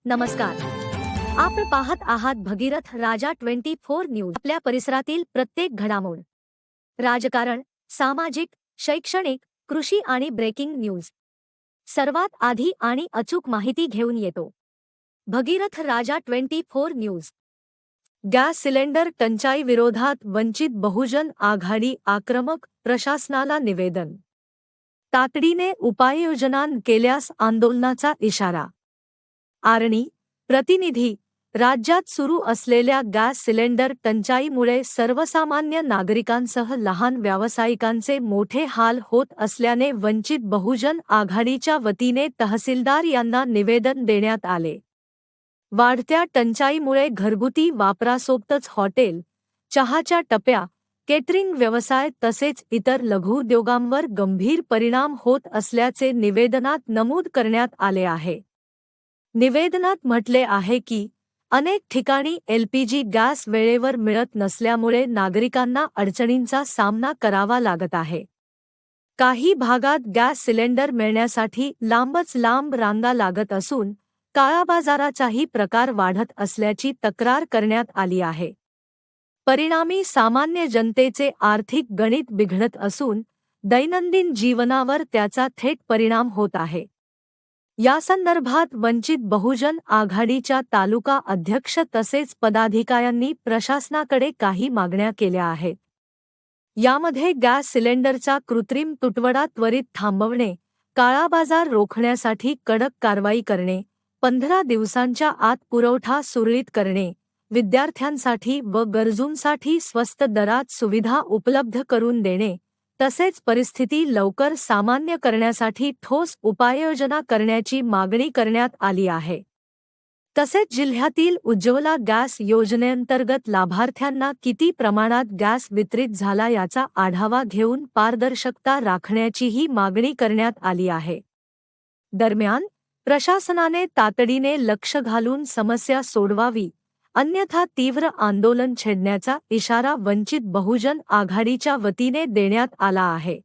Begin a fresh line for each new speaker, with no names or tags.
नमस्कार. आपण पाहत आहात भगीरथ राजा 24 न्यूज. आपल्या परिसरातील प्रत्येक घडामोड, राजकारण, सामाजिक, शैक्षणिक, कृषी आणि ब्रेकिंग न्यूज सर्वात आधी आणि अचूक माहिती घेऊन येतो. भगीरथ राजा 24 न्यूज. गॅस सिलेंडर टंचाई विरोधात वंचित बहुजन आघाडी आक्रमक, प्रशासनाला निवेदन. तातडीने उपाययोजना केल्यास आंदोलनाचा इशारा. आरणी, प्रतिनिधी. राज्यात सुरू असलेल्या गॅस सिलेंडर टंचाईमुळे सर्वसामान्य नागरिकांसह लहान व्यावसायिकांचे मोठे हाल होत असल्याने वंचित बहुजन आघाडीच्या वतीने तहसीलदार यांना निवेदन देण्यात आले. वाढत्या टंचाईमुळे घरगुती वापरासोबतच हॉटेल, चहाच्या टप्प्या, केटरिंग व्यवसाय तसेच इतर लघुउद्योगांवर गंभीर परिणाम होत असल्याचे निवेदनात नमूद करण्यात आले आहे. निवेदनात म्हटले आहे की अनेक ठिकाणी एलपीजी गॅस वेळेवर मिळत नसल्यामुळे नागरिकांना अडचणींचा सामना करावा लागत आहे. काही भागात गॅस सिलेंडर मिळण्यासाठी लांबच लांब रांगा लागत असून काळाबाजाराचाही प्रकार वाढत असल्याची तक्रार करण्यात आली आहे. परिणामी सामान्य जनतेचे आर्थिक गणित बिघडत असून दैनंदिन जीवनावर त्याचा थेट परिणाम होत आहे. यासंदर्भात वंचित बहुजन आघाडीच्या तालुका अध्यक्ष तसेच पदाधिकाऱ्यांनी प्रशासनाकडे काही मागण्या केल्या आहेत. यामध्ये गॅस सिलेंडरचा कृत्रिम तुटवडा त्वरित थांबवणे, काळाबाजार रोखण्यासाठी कडक कारवाई करणे, 15 दिवसांच्या आत पुरवठा सुरळीत करणे, विद्यार्थ्यांसाठी व गरजूंसाठी स्वस्त दरात सुविधा उपलब्ध करून देणे, तसेच परिस्थिती लवकर सामान्य करण्यासाठी ठोस उपाययोजना करण्याची मागणी करण्यात आली आहे. तसेच जिल्ह्यातील उज्ज्वला गॅस योजनेअंतर्गत लाभार्थ्यांना किती प्रमाणात गॅस वितरित झाला याचा आढावा घेऊन पारदर्शकता राखण्याचीही मागणी करण्यात आली आहे. दरम्यान, प्रशासनाने तातडीने लक्ष घालून समस्या सोडवावी, अन्यथा तीव्र आंदोलन छेडण्याचा इशारा वंचित बहुजन आघाडीच्या वतीने देण्यात आला आहे.